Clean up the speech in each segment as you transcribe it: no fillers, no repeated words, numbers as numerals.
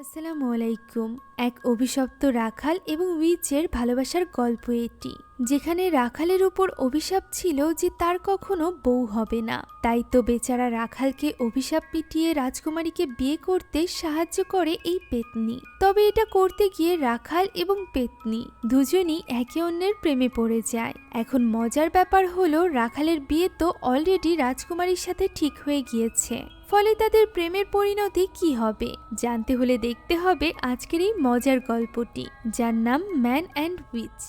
আসসালামু আলাইকুম। এক অভিশপ্ত রাখাল এবং উইচের ভালোবাসার গল্প এটি, যেখানে রাখালের উপর অভিশাপ ছিল যে তার কখনো বউ হবে না। তাই তো বেচারা রাখালকে অভিশাপ পিটিয়ে রাজকুমারীকে বিয়ে করতে সাহায্য করে এই পেতনি। তবে এটা করতে গিয়ে রাখাল এবং পেতনি দুজনই একে অন্যের প্রেমে পড়ে যায়। এখন মজার ব্যাপার হলো রাখালের বিয়ে তো অলরেডি রাজকুমারীর সাথে ঠিক হয়ে গিয়েছে, ফলে তাদের প্রেমের পরিণতি কি হবে জানতে হলে দেখতে হবে আজকের এই মজার গল্পটি, যার নাম ম্যান অ্যান্ড উইচ।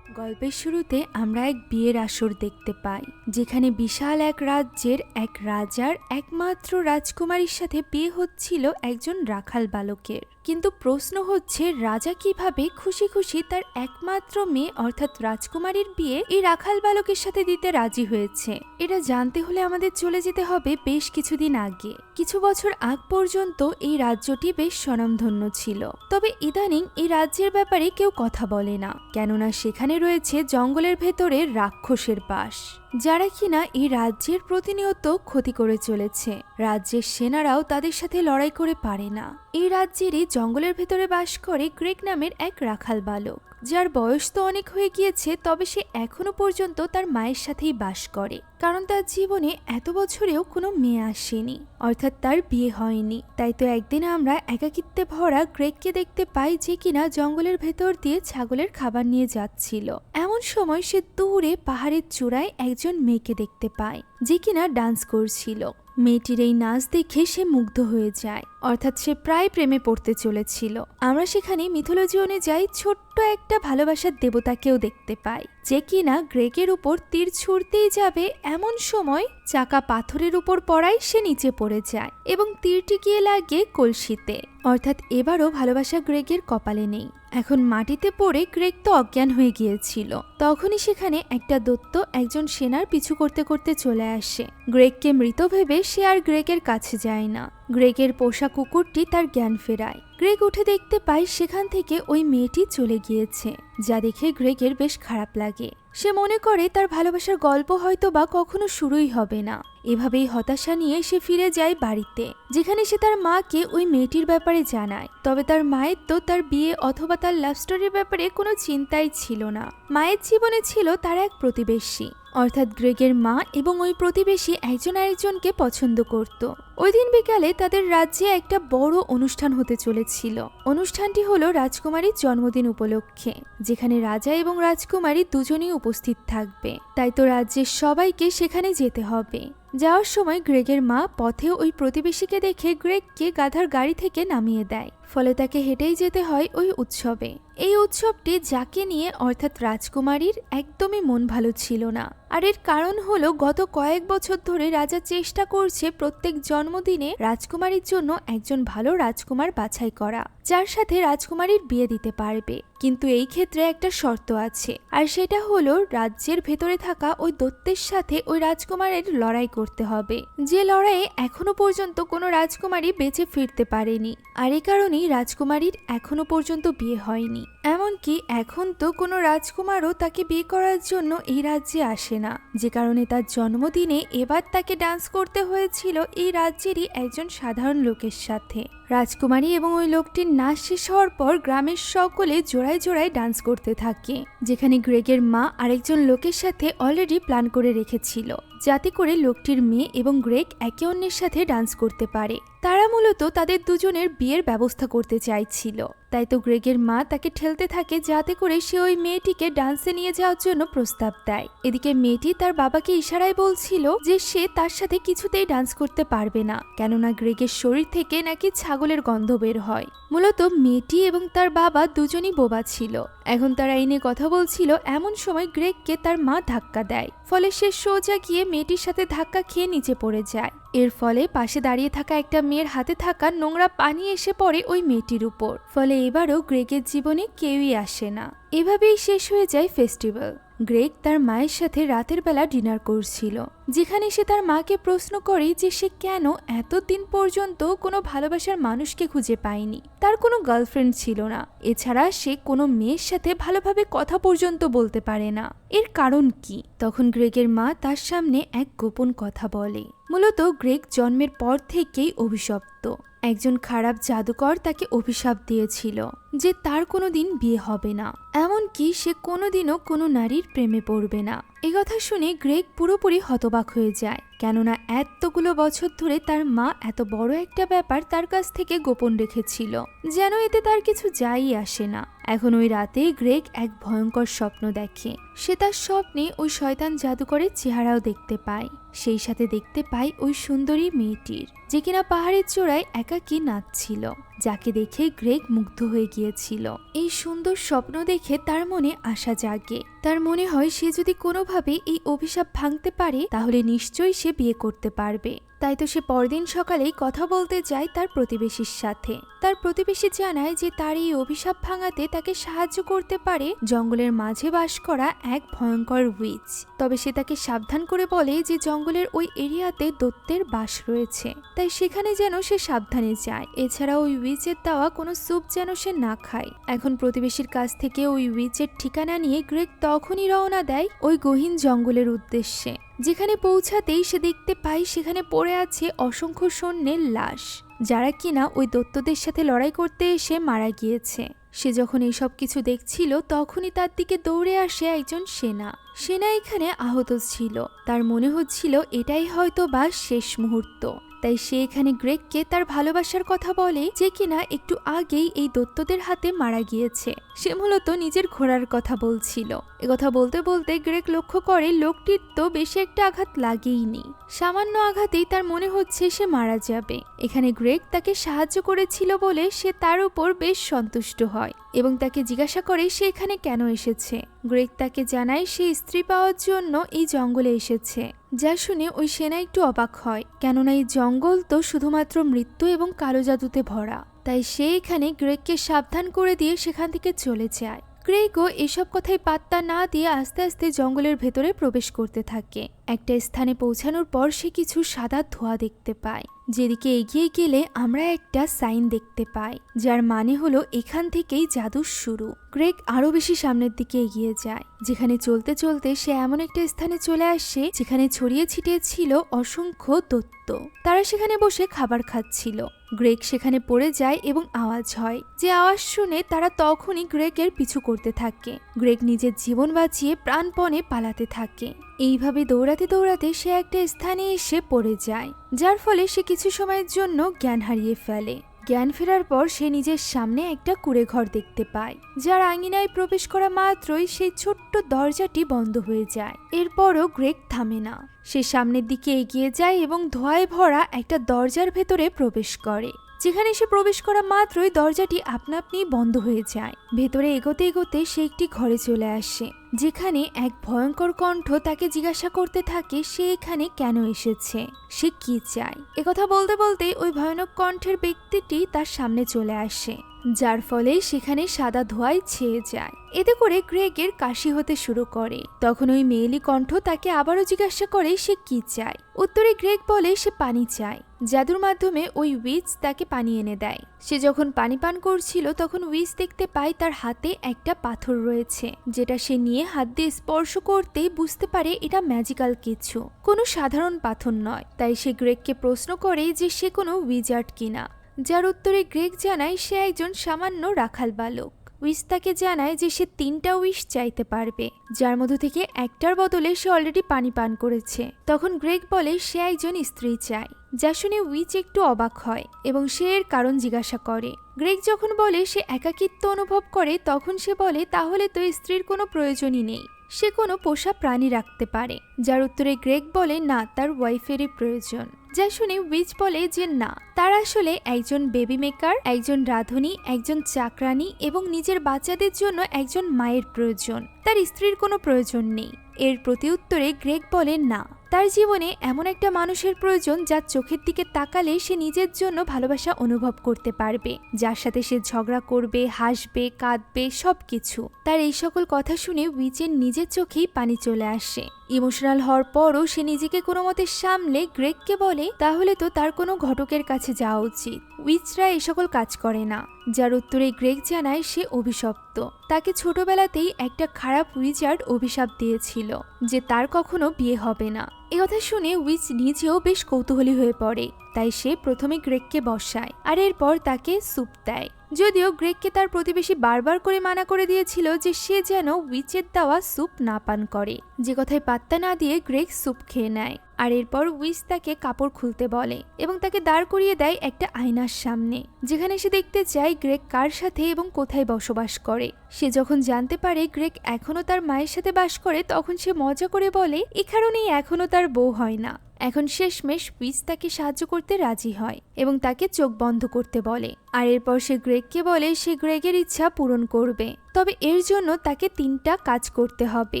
গল্পের শুরুতে আমরা এক বিয়ের আসর দেখতে পাই, যেখানে বিশাল এক রাজ্যের এক রাজার একমাত্র রাজকুমারীর সাথে বিয়ে হচ্ছিল একজন রাখাল বালকের। কিন্তু প্রশ্ন হচ্ছে, রাজা কিভাবে খুশি খুশি তার একমাত্র মেয়ে অর্থাৎ রাজকুমারীর বিয়ে এই রাখাল বালকের সাথে দিতে রাজি হয়েছে? এটা জানতে হলে আমাদের চলে যেতে হবে বেশ কিছুদিন আগে। কিছু বছর আগ পর্যন্ত এই রাজ্যটি বেশ স্বনামধন্য ছিল, তবে ইদানিং এই রাজ্যের ব্যাপারে কেউ কথা বলে না, কেননা সেখানে রয়েছে জঙ্গলের ভেতরে রাক্ষসের বাস, যারা কিনা এই রাজ্যের প্রতিনিয়ত ক্ষতি করে চলেছে। রাজ্যের সেনারাও তাদের সাথে লড়াই করে পারে না। এই রাজ্যেরই জঙ্গলের ভেতরে বাস করে গ্রেগ নামের এক রাখাল বালক, যার বয়স তো অনেক হয়ে গিয়েছে, তবে সে এখনো পর্যন্ত তার মায়ের সাথেই বাস করে, কারণ তার জীবনে এত বছরেও কোনো মেয়ে আসেনি, অর্থাৎ তার বিয়ে হয়নি। তাই তো একদিন আমরা একাকিত্বে ভরা গ্রেগকে দেখতে পাই, যে কিনা জঙ্গলের ভেতর দিয়ে ছাগলের খাবার নিয়ে যাচ্ছিল। এমন সময় সে দূরে পাহাড়ের চূড়ায় একজন মেয়েকে দেখতে পায়, যে কিনা ডান্স করছিল। মেয়েটির এই নাচ দেখে সে মুগ্ধ হয়ে যায়, অর্থাৎ সে প্রায় প্রেমে পড়তে চলেছিল। আমরা সেখানে মিথোলজি অনুযায়ী ছোট্ট একটা ভালোবাসার দেবতাকেও দেখতে পাই, যে কিনা গ্রেগের উপর তীর ছুঁড়তেই যাবে, এমন সময় চাকা পাথরের উপর পড়ায় সে নিচে পড়ে যায় এবং তীরটি গিয়ে লাগে কলসিতে। অর্থাৎ এবারও ভালোবাসা গ্রেগের কপালে নেই। এখন মাটিতে পড়ে গ্রেগ তো অজ্ঞান হয়ে গিয়েছিল। তখনই সেখানে একটা দৈত্য একজন সেনার পিছু করতে করতে চলে আসে। গ্রেগকে মৃত ভেবে সে আর গ্রেগের কাছে যায় না। গ্রেগের পোষা কুকুরটি তার জ্ঞান ফেরায়। গ্রেগ উঠে দেখতে পায় সেখান থেকে ওই মেয়েটি চলে গিয়েছে, যা দেখে গ্রেগের বেশ খারাপ লাগে। সে মনে করে তার ভালোবাসার গল্প হয়তো বা কখনো শুরুই হবে না। এভাবেই হতাশা নিয়ে সে ফিরে যায় বাড়িতে, যেখানে সে তার মাকে ওই মেয়েটির ব্যাপারে জানায়। তবে তার মায়ের তো তার বিয়ে অথবা তার লাভ স্টোরির ব্যাপারে কোনো চিন্তাই ছিল না। মায়ের জীবনে ছিল তার এক প্রতিবেশী, অর্থাৎ গ্রেগের মা এবং ওই প্রতিবেশী একজন আরেকজনকে পছন্দ করত। ওই দিন বিকালে তাদের রাজ্যে একটা বড় অনুষ্ঠান হতে চলেছিল। অনুষ্ঠানটি হলো রাজকুমারীর জন্মদিন উপলক্ষে, যেখানে রাজা এবং রাজকুমারী দুজনেই উপস্থিত থাকবে। তাই তো রাজ্যের সবাইকে সেখানে যেতে হবে। যাওয়ার সময় গ্রেগের মা পথে ওই প্রতিবেশীকে দেখে গ্রেগকে গাধার গাড়ি থেকে নামিয়ে দেয়, ফলে তাকে হেঁটেই যেতে হয় ওই উৎসবে। এই উৎসবটি যাকে নিয়ে অর্থাৎ রাজকুমারীর একদমই মন ভালো ছিল না। আর এর কারণ হলো, গত কয়েক বছর ধরে রাজা চেষ্টা করছে প্রত্যেক জন্মদিনে রাজকুমারীর জন্য একজন ভালো রাজকুমার বাছাই করা, যার সাথে রাজকুমারীর বিয়ে দিতে পারবে। কিন্তু এই ক্ষেত্রে একটা শর্ত আছে, আর সেটা হলো রাজ্যের ভেতরে থাকা ওই দৈত্যের সাথে ওই রাজকুমারের লড়াই করতে হবে, যে লড়াইয়ে এখনো পর্যন্ত কোনো রাজকুমারী বেঁচে ফিরতে পারেনি। আর এই কারণেই রাজকুমারীর এখনো পর্যন্ত বিয়ে হয়নি। এমনকি এখন তো কোনো রাজকুমারও তাকে বিয়ে করার জন্য এই রাজ্যে আসে না, যে কারণে তার জন্মদিনে এবার তাকে ডান্স করতে হয়েছিল এই রাজ্যেরই একজন সাধারণ লোকের সাথে। রাজকুমারী এবং ওই লোকটির নাচ শেষ হওয়ার পর গ্রামের সকলে জোড়ায় জোড়ায় ডান্স করতে থাকে, যেখানে গ্রেগের মা আরেকজন লোকের সাথে অলরেডি প্ল্যান করে রেখেছিল, যাতে করে লোকটির মেয়ে এবং গ্রেগ একে অন্যের সাথে ডান্স করতে পারে। তারা মূলত তাদের দুজনের বিয়ের ব্যবস্থা করতে চাইছিল। তাই তো গ্রেগের মা তাকে ঠেলতে থাকে, যাতে করে সে ওই মেয়েটিকে ডান্সে নিয়ে যাওয়ার জন্য প্রস্তাব দেয়। এদিকে মেয়েটি তার বাবাকে ইশারায় বলছিল যে সে তার সাথে কিছুতেই ডান্স করতে পারবে না, কেননা গ্রেগের শরীর থেকে নাকি ছাগলের গন্ধ বের হয়। মূলত মেয়েটি এবং তার বাবা দুজনই বোবা ছিল। এখন তারা এই নিয়ে কথা বলছিল, এমন সময় গ্রেগকে তার মা ধাক্কা দেয়, ফলে সে সোজা গিয়ে মেয়েটির সাথে ধাক্কা খেয়ে নিচে পড়ে যায়। এর ফলে পাশে দাঁড়িয়ে থাকা একটা মেয়ের হাতে থাকা নোংরা পানি এসে পড়ে ওই মেয়েটির উপর, ফলে এবারও গ্রেগের জীবনে কেউই আসে না। এভাবেই শেষ হয়ে যায় ফেস্টিভ্যাল। গ্রেগ তার মায়ের সাথে রাতের বেলা ডিনার করছিল, যেখানে সে তার মাকে প্রশ্ন করে যে সে কেন এতদিন পর্যন্ত কোনো ভালোবাসার মানুষকে খুঁজে পায়নি। তার কোনো গার্লফ্রেন্ড ছিল না, এছাড়া সে কোনো মেয়ের সাথে ভালোভাবে কথা পর্যন্ত বলতে পারে না। এর কারণ কি? তখন গ্রেগের মা তার সামনে এক গোপন কথা বলে। মূলত গ্রেগ জন্মের পর থেকেই অভিশপ্ত। একজন খারাপ জাদুকর তাকে অভিশাপ দিয়েছিল যে তার কোনোদিন বিয়ে হবে না, এমনকি সে কোনোদিনও কোনো নারীর প্রেমে পড়বে না। এ কথা শুনে গ্রেগ পুরোপুরি হতবাক হয়ে যায়, কেননা এতগুলো বছর ধরে তার মা এত বড় একটা ব্যাপার তার কাছ থেকে গোপন রেখেছিল, যেন এতে তার কিছু যাই আসে না। এখন ওই রাতে গ্রেগ এক ভয়ঙ্কর স্বপ্ন দেখে। সে তার স্বপ্নে ওই শয়তান জাদুকরের চেহারাও দেখতে পায়, সেই সাথে দেখতে পায় ওই সুন্দরী মেয়েটির, যে কিনা পাহাড়ের চূড়ায় একাকী নাচছিল, যাকে দেখে গ্রেগ মুগ্ধ হয়ে গিয়েছিল। এই সুন্দর স্বপ্ন দেখে তার মনে আশা জাগে। তার মনে হয় সে যদি কোনোভাবে এই অভিশাপ ভাঙতে পারে তাহলে নিশ্চয়ই সে বিয়ে করতে পারবে। তাই তো সে পরদিন সকালেই কথা বলতে যায় তার প্রতিবেশীর সাথে। তার প্রতিবেশী জানায় যে তার এই অভিশাপ ভাঙাতে তাকে সাহায্য করতে পারে জঙ্গলের মাঝে বাস করা এক ভয়ঙ্কর উইচ। তবে সে তাকে সাবধান করে বলে যে জঙ্গলের ওই এরিয়াতে দৈত্যের বাস রয়েছে, তাই সেখানে যেন সে সাবধানে যায়। এছাড়া ওই উইচের দেওয়া কোনো স্যুপ যেন সে না খায়। এখন প্রতিবেশীর কাছ থেকে ওই উইচের ঠিকানা নিয়ে গ্রেগ তখনই রওনা দেয় ওই গহীন জঙ্গলের উদ্দেশ্যে। যেখানে পৌঁছাতেই সে দেখতে পায় সেখানে পড়ে আছে অসংখ্য সৈন্যের লাশ, যারা কিনা ওই দৈত্যদের সাথে লড়াই করতে এসে মারা গিয়েছে। সে যখন এইসব কিছু দেখছিল তখনই তার দিকে দৌড়ে আসে একজন সেনা এখানে আহত ছিল। তার মনে হচ্ছিল এটাই হয়তো বা শেষ মুহূর্ত, তাই সে এখানে গ্রেগকে তার ভালোবাসার কথা বলে, যে কিনা একটু আগেই এই দৈত্যদের হাতে মারা গিয়েছে। সে মূলত নিজের ঘোড়ার কথা বলছিল। একথা বলতে বলতে গ্রেগ লক্ষ্য করে লোকটির তো বেশি একটা আঘাত লাগেইনি, সামান্য আঘাতেই তার মনে হচ্ছে সে মারা যাবে। এখানে গ্রেগ তাকে সাহায্য করেছিল বলে সে তার উপর বেশ সন্তুষ্ট হয় এবং তাকে জিজ্ঞাসা করে সে এখানে কেন এসেছে। গ্রেগ তাকে জানায় সে স্ত্রী পাওয়ার জন্য এই জঙ্গলে এসেছে। যা শুনে ওই সেনা একটু অবাক হয়, কেননা এই জঙ্গল তো শুধুমাত্র মৃত্যু এবং কালো জাদুতে ভরা। তাই সে এখানে গ্রেগকে সাবধান করে দিয়ে সেখান থেকে চলে যায়। গ্রেগও এসব কথাই পাত্তা না দিয়ে আস্তে আস্তে জঙ্গলের ভেতরে প্রবেশ করতে থাকে। একটা স্থানে পৌঁছানোর পর সে কিছু সাদা ধোঁয়া দেখতে পায়, যেদিকে এগিয়ে গেলে আমরা একটা সাইন দেখতে পাই, যার মানে হলো এখান থেকেই জাদুর শুরু। গ্রেগ আরো বেশি সামনের দিকে এগিয়ে যায়, যেখানে চলতে চলতে সে এমন একটা স্থানে চলে আসে যেখানে ছড়িয়ে ছিটিয়ে ছিল অসংখ্য দৈত্য। তারা সেখানে বসে খাবার খাচ্ছিল। গ্রেগ সেখানে পড়ে যায় এবং আওয়াজ হয়, যে আওয়াজ শুনে তারা তখনই গ্রেগের পিছু করতে থাকে। গ্রেগ নিজের জীবন বাঁচিয়ে প্রাণপণে পালাতে থাকে। এইভাবে দৌড়াতে দৌড়াতে সে একটা স্থানে এসে পড়ে যায়, যার ফলে সে কিছু সময়ের জন্য জ্ঞান হারিয়ে ফেলে। জ্ঞান ফেরার পর সে নিজের সামনে একটা কুঁড়ে ঘর দেখতে পায়, যার আঙিনায় প্রবেশ করা মাত্রই সেই ছোট্ট দরজাটি বন্ধ হয়ে যায়। এরপরও গ্রেগ থামে না। সে সামনের দিকে এগিয়ে যায় এবং ধোঁয়ায় ভরা একটা দরজার ভেতরে প্রবেশ করে, যেখানে সে প্রবেশ করা মাত্রই দরজাটি আপনা আপনি বন্ধ হয়ে যায়। ভেতরে এগোতে এগোতে সে একটি ঘরে চলে আসে, যেখানে এক ভয়ঙ্কর কণ্ঠ তাকে জিজ্ঞাসা করতে থাকে সে এখানে কেন এসেছে, সে কি চায়। একথা বলতে বলতে ওই ভয়ানক কণ্ঠের ব্যক্তিটি তার সামনে চলে আসে, যার ফলে সেখানে সাদা ধোঁয়ায় ছেয়ে যায়। এতে করে গ্রেগের কাশি হতে শুরু করে। তখন ওই মেয়েলি কণ্ঠ তাকে আবারও জিজ্ঞাসা করে সে কি চায়। উত্তরে গ্রেগ বলে সে পানি চায়। জাদুর মাধ্যমে ওই উইচ তাকে পানি এনে দেয়। সে যখন পানি পান করছিল তখন উইচ দেখতে পায় তার হাতে একটা পাথর রয়েছে, যেটা সে নিয়ে হাত দিয়ে স্পর্শ করতেই বুঝতে পারে এটা ম্যাজিক্যাল কিছু, কোনো সাধারণ পাথর নয়। তাই সে গ্রেগকে প্রশ্ন করে যে সে কোনো উইজার্ড কিনা, যার উত্তরে গ্রেগ জানায় সে একজন সামান্য রাখাল বালক। উইচ তাকে জানায় যে সে 3টা উইশ চাইতে পারবে, যার মধ্য থেকে একটার বদলে সে অলরেডি পানি পান করেছে। তখন গ্রেগ বলে সে একজন স্ত্রী চায়, যা শুনে উইচ একটু অবাক হয় এবং সে এর কারণ জিজ্ঞাসা করে। গ্রেগ যখন বলে সে একাকিত্ব অনুভব করে তখন সে বলে তাহলে তো স্ত্রীর কোনো প্রয়োজনই নেই, সে কোনো পোষা প্রাণী রাখতে পারে। যার উত্তরে গ্রেগ বলে না, তার ওয়াইফেরই প্রয়োজন। যা শুনে উইচ বলে যে না, তার আসলে একজন বেবি মেকার, একজন রাঁধুনি, একজন চাকরানি এবং নিজের বাচ্চাদের জন্য একজন মায়ের প্রয়োজন, তার স্ত্রীর কোনো প্রয়োজন নেই। এর প্রতি উত্তরে গ্রেগ বলে না, তার জীবনে এমন একটা মানুষের প্রয়োজন যার চোখের দিকে তাকালে সে নিজের জন্য ভালোবাসা অনুভব করতে পারবে, যার সাথে সে ঝগড়া করবে, হাসবে, কাঁদবে, সবকিছু। তার এই সকল কথা শুনে উইচের নিজের চোখেই পানি চলে আসে। ইমোশনাল হওয়ার পরও সে নিজেকে কোনো মতে সামলে গ্রেগকে বলে তাহলে তো তার কোনো ঘটকের কাছে যাওয়া উচিত, উইচরা এই সকল কাজ করে না। যার উত্তরে গ্রেগ জানায় সে অভিশপ্ত। তাকে ছোটবেলাতেই একটা খারাপ উইজার্ড অভিশাপ দিয়েছিল যে তার কখনো বিয়ে হবে না। একথা শুনে উইচ নিজেও বেশ কৌতূহলী হয়ে পড়ে। তাই সে প্রথমে গ্রেগকে বসায় আর এরপর তাকে স্যুপ দেয়। যদিও গ্রেগকে তার প্রতিবেশী বারবার করে মানা করে দিয়েছিল যে সে যেন উইচের দেওয়া স্যুপ না পান করে, যে কথায় পাত্তা না দিয়ে গ্রেগ স্যুপ খেয়ে নেয়। আর এরপর উইচ তাকে কাপড় খুলতে বলে এবং তাকে দাঁড় করিয়ে দেয় একটা আয়নার সামনে, যেখানে সে দেখতে চায় গ্রেগ কার সাথে এবং কোথায় বসবাস করে। সে যখন জানতে পারে গ্রেগ এখনো তার মায়ের সাথে বাস করে, তখন সে মজা করে বলে এ কারণেই এখনো তার বউ হয় না। এখন শেষমেশ উইচ তাকে সাহায্য করতে রাজি হয় এবং তাকে চোখ বন্ধ করতে বলে। আর এরপর সে গ্রেগকে বলে সে গ্রেগের ইচ্ছা পূরণ করবে, তবে এর জন্য তাকে 3টা কাজ করতে হবে,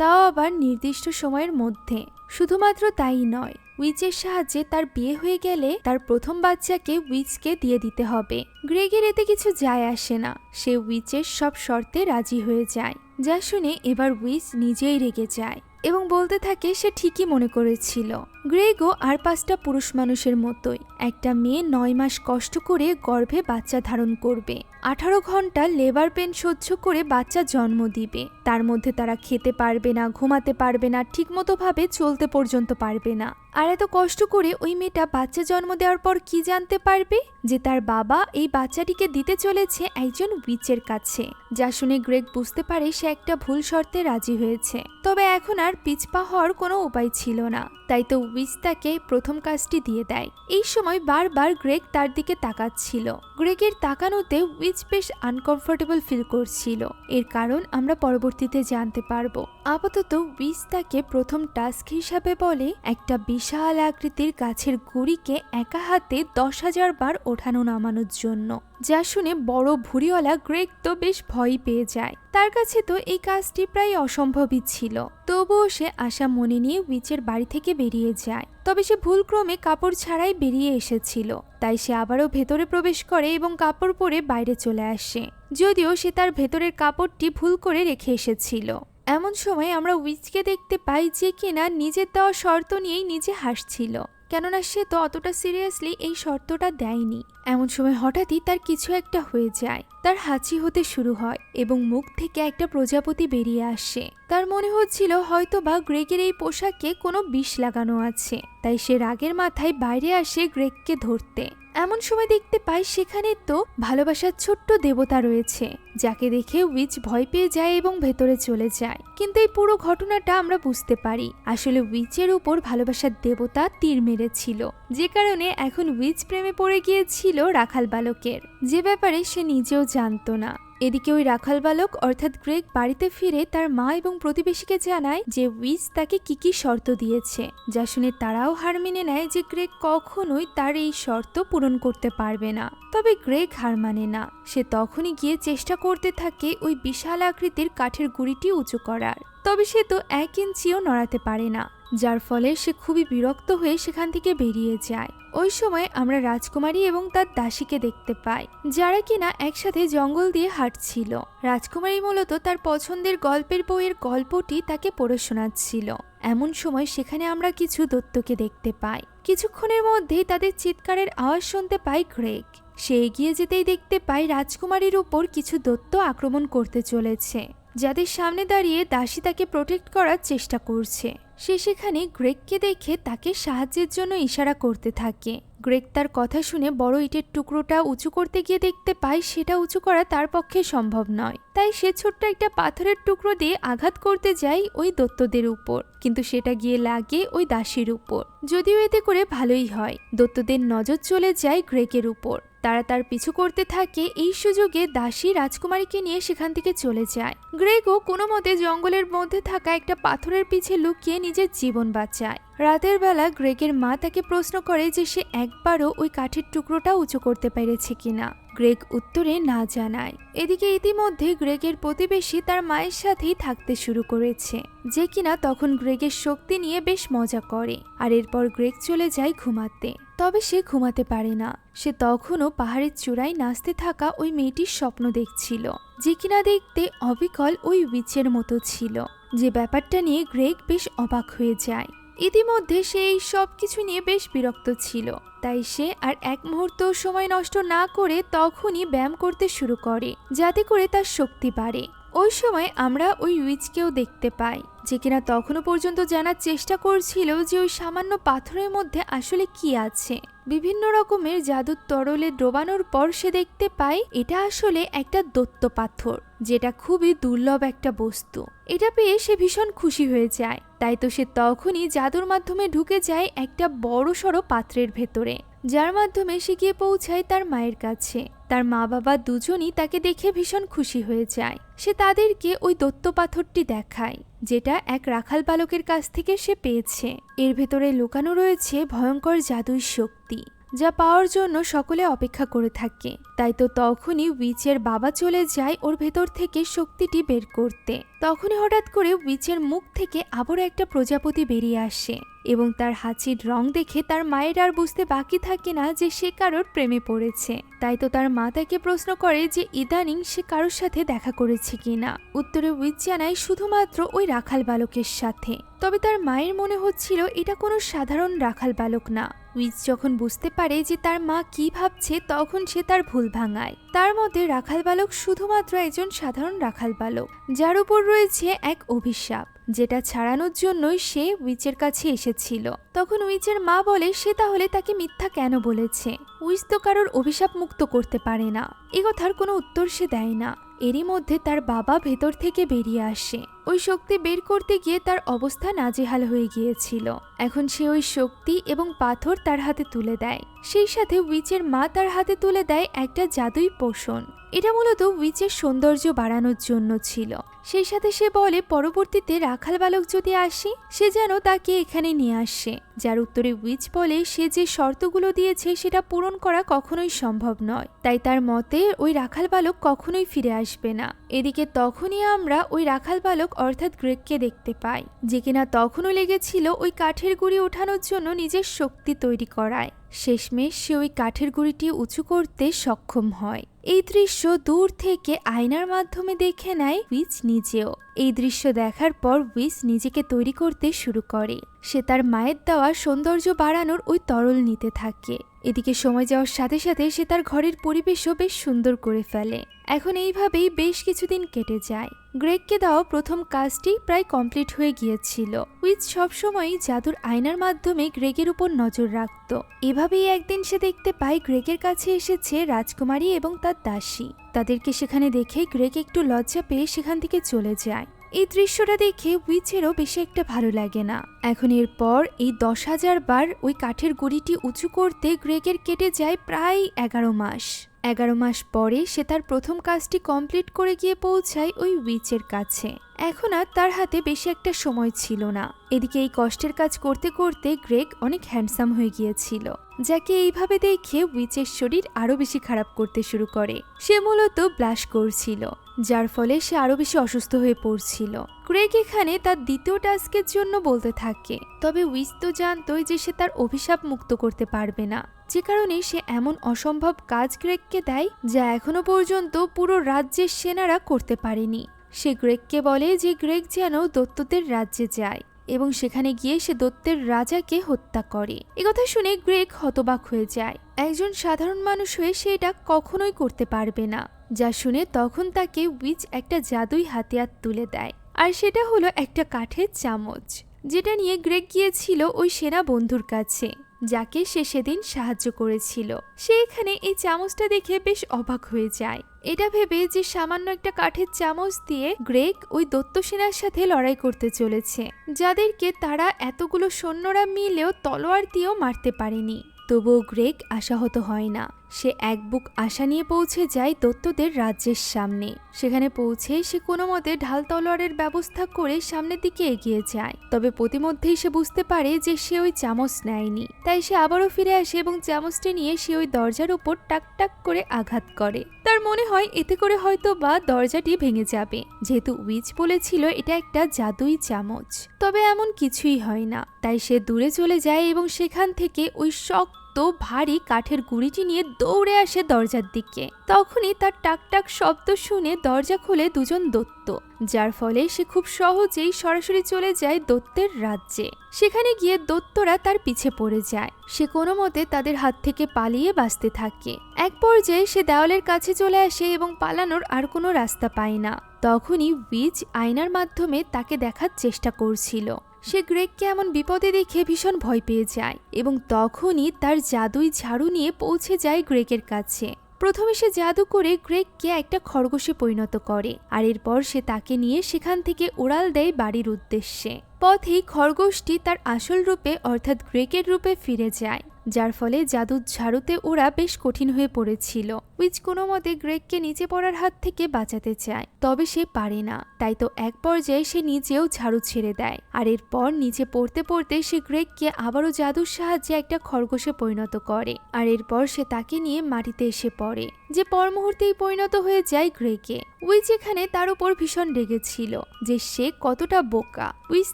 তাও আবার নির্দিষ্ট সময়ের মধ্যে। শুধুমাত্র তাই নয়, উইচের সাহায্যে তার বিয়ে হয়ে গেলে তার প্রথম বাচ্চাকে উইচকে দিয়ে দিতে হবে। গ্রেগের এতে কিছু যায় আসে না, সে উইচের সব শর্তে রাজি হয়ে যায়, যা শুনে এবার উইচ নিজেই রেগে যায় এবং বলতে থাকে সে ঠিকই মনে করেছিল। গ্রেগও আর 5টা পুরুষ মানুষের মতোই একটা মেয়ে 9 মাস কষ্ট করে গর্ভে বাচ্চা ধারণ করবে, 18 ঘন্টা লেবার পেন সহ্য করে বাচ্চা জন্ম দিবে। তার মধ্যে তারা খেতে পারবে না, ঘুমাতে পারবে না, ঠিকমতো ভাবে চলতে পর্যন্ত পারবে না। আর এত কষ্ট করে ওই মেয়েটা বাচ্চা জন্ম দেওয়ার পর কি জানতে পারবে? যে তার বাবা এই বাচ্চাটিকে দিতে চলেছে একজন উইচের কাছে। যা শুনে গ্রেগ বুঝতে পারে সে একটা ভুল শর্তে রাজি হয়েছে, তবে এখন আর পিছপা হওয়ার কোনো উপায় ছিল না। তাই তো উইচ তাকে প্রথম কাজটি দিয়ে দেয়। এই সময় বারবার গ্রেগ তার দিকে তাকাচ্ছিল। গ্রেগের তাকানোতে উইচ বেশ আনকমফোর্টেবল ফিল করছিল। এর কারণ আমরা পরবর্তীতে জানতে পারবো। আপাতত উইচ তাকে প্রথম টাস্ক হিসাবে বলে একটা বিশাল আকৃতির গাছের গুড়িকে একা হাতে 10,000 বার ওঠানো নামানোর জন্য। যা শুনে বড় ভুঁড়িওয়ালা গ্রেগ তো বেশ ভয় পেয়ে যায়। তার কাছে তো এই কাজটি প্রায় অসম্ভবই ছিল, তবুও সে আশা মনে নিয়ে উইচের বাড়ি থেকে বেরিয়ে যায়। তবে সে ভুলক্রমে কাপড় ছাড়াই বেরিয়ে এসেছিল, তাই সে আবারও ভেতরে প্রবেশ করে এবং কাপড় পরে বাইরে চলে আসে, যদিও সে তার ভেতরের কাপড়টি ভুল করে রেখে এসেছিল। এমন সময় আমরা উইচকে দেখতে পাই যে কিনা নিজের দেওয়া শর্ত নিয়েই নিজে হাসছিল, কেননা সে তো অতটা সিরিয়াসলি এই শর্তটা দেয়নি। এমন সময় হঠাৎই তার কিছু একটা হয়ে যায়, তার হাঁচি হতে শুরু হয় এবং মুখ থেকে একটা প্রজাপতি বেরিয়ে আসে। তার মনে হচ্ছিল হয়তো বা গ্রেগের এই পোশাকে কোনো বিষ লাগানো আছে, তাই সে রাগের মাথায় বাইরে আসে গ্রেগকে ধরতে। এমন সময় দেখতে পাই সেখানে তো ভালোবাসার ছোট্ট দেবতা রয়েছে, যাকে দেখে উইচ ভয় পেয়ে যায় এবং ভেতরে চলে যায়। কিন্তু এই পুরো ঘটনাটা আমরা বুঝতে পারি আসলে উইচের উপর ভালোবাসার দেবতা তীর মেরেছিল, যে কারণে এখন উইচ প্রেমে পড়ে গিয়েছিল রাখাল বালকের, যে ব্যাপারে সে নিজেও জানতো না। এদিকে ওই রাখাল বালক অর্থাৎ গ্রেগ বাড়িতে ফিরে তার মা এবং প্রতিবেশীকে জানায় যে উইচ তাকে কি কি শর্ত দিয়েছে, যা শুনে তারাও হার মেনে নেয় যে গ্রেগ কখনোই তার এই শর্ত পূরণ করতে পারবে না। তবে গ্রেগ হার মানে না, সে তখনই গিয়ে চেষ্টা করতে থাকে ওই বিশাল আকৃতির কাঠের গুঁড়িটি উঁচু করার। তবে সে তো 1 ইঞ্চিও নড়াতে পারে না, যার ফলে সে খুবই বিরক্ত হয়ে সেখান থেকে বেরিয়ে যায়। ওই সময় আমরা রাজকুমারী এবং তার দাসীকে দেখতে পাই, যারা কিনা একসাথে জঙ্গল দিয়ে হাঁটছিল। রাজকুমারী মূলত তার পছন্দের গল্পের বইয়ের গল্পটি তাকে পড়ে শোনাচ্ছিল। এমন সময় সেখানে আমরা কিছু দৈত্যকে দেখতে পাই। কিছুক্ষণের মধ্যেই তাদের চিৎকারের আওয়াজ শুনতে পাই গ্রেগ। সে এগিয়ে যেতেই দেখতে পাই রাজকুমারীর উপর কিছু দৈত্য আক্রমণ করতে চলেছে, যাদের সামনে দাঁড়িয়ে দাসী তাকে প্রোটেক্ট করার চেষ্টা করছে। সে সেখানে গ্রেগকে দেখে তাকে সাহায্যের জন্য ইশারা করতে থাকে। গ্রেগ তার কথা শুনে বড় ইটের টুকরোটা উঁচু করতে গিয়ে দেখতে পায় সেটা উঁচু করা তার পক্ষে সম্ভব নয়, তাই সে ছোট্ট একটা পাথরের টুকরো দিয়ে আঘাত করতে যায় ওই দৈত্যদের উপর, কিন্তু সেটা গিয়ে লাগে ওই দাসীর উপর। যদিও এতে করে ভালোই হয়, দৈত্যদের নজর চলে যায় গ্রেগের উপর। তারা তার পিছু করতে থাকে। এই সুযোগে দাসী রাজকুমারীকে নিয়ে সেখান থেকে চলে যায়। গ্রেগও কোনো মতে জঙ্গলের মধ্যে থাকা একটা পাথরের পিছে লুকিয়ে নিজের জীবন বাঁচায়। রাতের বেলা গ্রেগের মা তাকে প্রশ্ন করে যে সে একবারও ওই কাঠের টুকরোটা উঁচু করতে পেরেছে কিনা। গ্রেগ উত্তরে না জানায়। এদিকে ইতিমধ্যে গ্রেগের প্রতিবেশী তার মায়ের সাথেই থাকতে শুরু করেছে, যে কিনা তখন গ্রেগের শক্তি নিয়ে বেশ মজা করে। আর এরপর গ্রেগ চলে যায় ঘুমাতে। তবে সে ঘুমাতে পারে না, সে তখনও পাহাড়ের চূড়ায় নাচতে থাকা ওই মেয়েটির স্বপ্ন দেখছিল, যে কিনা দেখতে অবিকল ওই উইচের মতো ছিল। যে ব্যাপারটা নিয়ে গ্রেগ বেশ অবাক হয়ে যায়। ইতিমধ্যে সে এই সব কিছু নিয়ে বেশ বিরক্ত ছিল, তাই সে আর এক মুহূর্ত সময় নষ্ট না করে তখনই ব্যায়াম করতে শুরু করে, যাতে করে তার শক্তি বাড়ে। ওই সময় আমরা ওই উইচকেও দেখতে পাই, যে কিনা তখনও পর্যন্ত জানার চেষ্টা করছিল যে ওই সামান্য পাথরের মধ্যে আসলে কি আছে। বিভিন্ন রকমের জাদুর তরলে ডোবানোর পর সে দেখতে পায় এটা আসলে একটা দৈত্য পাথর, যেটা খুবই দুর্লভ একটা বস্তু। এটা পেয়ে সে ভীষণ খুশি হয়ে যায়। তাই তো সে তখনই জাদুর মাধ্যমে ঢুকে যায় একটা বড় সড়ো পাত্রের ভেতরে, যার মাধ্যমে সে গিয়ে পৌঁছায় তার মায়ের কাছে। তার মা বাবা দুজনই তাকে দেখে ভীষণ খুশি হয়ে যায়। সে তাদেরকে ওই দৈত্য পাথরটি দেখায়, যেটা এক রাখাল বালকের কাছ থেকে সে পেয়েছে। এর ভেতরে লুকানো রয়েছে ভয়ঙ্কর জাদুই শক্তি, যা পাওয়ার জন্য সকলে অপেক্ষা করে থাকে। তাই তো তখনই উইচের বাবা চলে যায় ওর ভেতর থেকে শক্তিটি বের করতে। তখনই হঠাৎ করে উইচের মুখ থেকে আবারও একটা প্রজাপতি বেরিয়ে আসে, এবং তার হাসির রং দেখে তার মায়ের আর বুঝতে বাকি থাকে না যে সে কারোর প্রেমে পড়েছে। তাই তো তার মা তাকে প্রশ্ন করে যে ইদানিং সে কারোর সাথে দেখা করেছে কিনা। উত্তরে উইচ জানায় শুধুমাত্র ওই রাখাল বালকের সাথে। তবে তার মায়ের মনে হচ্ছিল এটা কোনো সাধারণ রাখাল বালক না। উইচ যখন বুঝতে পারে যে তার মা কি ভাবছে, তখন সে তার ভুল ভাঙায়। তার মতে রাখাল বালক শুধুমাত্র একজন সাধারণ রাখাল বালক, যার উপর রয়েছে এক অভিশাপ, যেটা ছাড়ানোর জন্যই সে উইচের কাছে এসেছিল। তখন উইচের মা বলে সে তাহলে তাকে মিথ্যা কেন বলেছে। উইচ তো কারোর অভিশাপ মুক্ত করতে পারে না। এ কথার কোনো উত্তর সে দেয় না। এরই মধ্যে তার বাবা ভেতর থেকে বেরিয়ে আসে। ওই শক্তি বের করতে গিয়ে তার অবস্থা নাজেহাল হয়ে গিয়েছিল। এখন সে ওই শক্তি এবং পাথর তার হাতে তুলে দেয়। সেই সাথে উইচের মা তার হাতে তুলে দেয় একটা জাদুই পোষণ। এটা মূলত উইচের সৌন্দর্য বাড়ানোর জন্য ছিল। সেই সাথে সে বলে পরবর্তীতে রাখাল বালক যদি আসে, সে যেন তাকে এখানে নিয়ে আসে। যার উত্তরে উইচ বলে সে যে শর্তগুলো দিয়েছে সেটা পূরণ করা কখনোই সম্ভব নয়। তাই তার মতে ওই রাখাল বালক কখনোই ফিরে আসবে না। এদিকে তখনই আমরা ওই রাখাল বালক অর্থাৎ গ্রেগকে দেখতে পাই, যে কিনা তখনও লেগেছিল ওই কাঠের গুঁড়ি ওঠানোর জন্য নিজের শক্তি তৈরি করায়। শেষমেশ সে ওই কাঠের গুঁড়িটি উঁচু করতে সক্ষম হয়। এই দৃশ্য দূর থেকে আয়নার মাধ্যমে দেখে নেয় উইচ নিজেও। এই দৃশ্য দেখার পর উইচ নিজেকে তৈরি করতে শুরু করে। সে তার মায়ের দেওয়া সৌন্দর্য বাড়ানোর ওই তরল নিতে থাকে। এদিকে সময় যাওয়ার সাথে সাথে সে তার ঘরের পরিবেশও বেশ সুন্দর করে ফেলে। এখন এইভাবেই বেশ কিছুদিন কেটে যায়। গ্রেগকে দেওয়া প্রথম কাজটি প্রায় কমপ্লিট হয়ে গিয়েছিল। উইচ সবসময়ই জাদুর আয়নার মাধ্যমে গ্রেগের উপর নজর রাখত। এভাবেই একদিন সে দেখতে পায় গ্রেগের কাছে এসেছে রাজকুমারী এবং তার দাসী। তাদেরকে সেখানে দেখে গ্রেগ একটু লজ্জা পেয়ে সেখান থেকে চলে যায়। এই দৃশ্যটা দেখে উইচেরও বেশি একটা ভালো লাগে না। এখন এরপর এই 10,000 বার ওই কাঠের গুঁড়িটি উঁচু করতে গ্রেগের কেটে যায় প্রায় 11 মাস। 11 মাস পরে সে তার প্রথম কাজটি কমপ্লিট করে গিয়ে পৌঁছায় ওই উইচের কাছে। এখন আর তার হাতে বেশি একটা সময় ছিল না। এদিকে এই কষ্টের কাজ করতে করতে গ্রেগ অনেক হ্যান্ডসাম হয়ে গিয়েছিল, যাকে এইভাবে দেখে উইচের শরীর আরো বেশি খারাপ করতে শুরু করে। সে মূলত ব্লাশ করছিল, যার ফলে সে আরো বেশি অসুস্থ হয়ে পড়ছিল। গ্রেগ এখানে তার দ্বিতীয় টাস্কের জন্য বলতে থাকে, তবে উইচ তো জানতই যে সে তার অভিশাপ মুক্ত করতে পারবে না, যে কারণে সে এমন অসম্ভব কাজ গ্রেগকে দেয় যা এখনো পর্যন্ত পুরো রাজ্যের সেনারা করতে পারেনি। সে গ্রেগকে বলে যে গ্রেগ যেন দৈত্যদের রাজ্যে যায় এবং সেখানে গিয়ে সে দৈত্যের রাজাকে হত্যা করে। একথা শুনে গ্রেগ হতবাক হয়ে যায়। একজন সাধারণ মানুষ হয়ে সে এটা কখনোই করতে পারবে না। যা শুনে তখন তাকে উইচ একটা জাদুই হাতিয়ার তুলে দেয়, আর সেটা হলো একটা কাঠের চামচ, যেটা নিয়ে গ্রেগ গিয়েছিল ওই সেনা বন্ধুর কাছে, যাকে সে সেদিন সাহায্য করেছিল। সে এখানে এই চামচটা দেখে বেশ অবাক হয়ে যায়। এটা ভেবে যে সামান্য একটা কাঠের চামচ দিয়ে গ্রেগ ওই দৈত্য সেনার সাথে লড়াই করতে চলেছে, যাদেরকে তারা এতগুলো সৈন্যরা মিলেও তলোয়ার দিয়েও মারতে পারেনি। তবুও গ্রেগ আশাহত হয় না। সে এক বুক আশা নিয়ে পৌঁছে যায় দৈত্যদের রাজ্যের সামনে। সেখানে পৌঁছে সে কোনো মতে ঢাল তলোয়ারের ব্যবস্থা করে সামনের দিকে এগিয়ে যায়। তবে প্রতিমধ্যেই সে বুঝতে পারে যে সে ওই চামচ নেয়নি। তাই সে আবারও ফিরে আসে এবং চামচটি নিয়ে সে ওই দরজার উপর টাক টাক করে আঘাত করে। তার মনে হয় এতে করে হয়তো বা দরজাটি ভেঙে যাবে, যেহেতু উইচ বলেছিল এটা একটা জাদুই চামচ। তবে এমন কিছুই হয় না। তাই সে দূরে চলে যায় এবং সেখান থেকে ওই শক্ত শক্ত ভারী কাঠের গুঁড়িটি নিয়ে দৌড়ে আসে দরজার দিকে। তখনই তার টাক টাক শব্দ শুনে দরজা খুলে দুজন দৈত্য, যার ফলে সে খুব সহজেই সরাসরি চলে যায় দৈত্যের রাজ্যে। সেখানে গিয়ে দৈত্যরা তার পিছে পড়ে যায়। সে কোনো মতে তাদের হাত থেকে পালিয়ে বাঁচতে থাকে। এক পর্যায়ে সে দেওয়ালের কাছে চলে আসে এবং পালানোর আর কোনো রাস্তা পায় না। তখনই উইচ আয়নার মাধ্যমে তাকে দেখার চেষ্টা করছিল। সে গ্রেগকে এমন বিপদে দেখে ভীষণ ভয় পেয়ে যায় এবং তখনই তার জাদুই ঝাড়ু নিয়ে পৌঁছে যায় গ্রেগের কাছে। প্রথমে সে জাদু করে গ্রেগকে একটা খরগোশে পরিণত করে, আর এরপর সে তাকে নিয়ে সেখান থেকে উড়াল দেয় বাড়ির উদ্দেশ্যে। পথেই খরগোশটি তার আসল রূপে অর্থাৎ গ্রেগের রূপে ফিরে যায়, যার ফলে জাদুর ঝাড়ুতে ওরা বেশ কঠিন হয়ে পড়েছিল। উইচ কোনো মতে গ্রেগকে নিচে পড়ার হাত থেকে বাঁচাতে চায়, তবে সে পারে না। তাই তো এক পর্যায়ে সে নিজেও ঝাড়ু ছেড়ে দেয়, আর এরপর নিচে পড়তে পড়তে সে গ্রেগকে আবারও জাদুর সাহায্যে একটা খরগোশে পরিণত করে, আর এরপর সে তাকে নিয়ে মাটিতে এসে পড়ে, যে পর মুহূর্তেই পরিণত হয়ে যায় গ্রেগে। উইচ এখানে তার উপর ভীষণ রেগেছিল যে সে কতটা বোকা। উইচ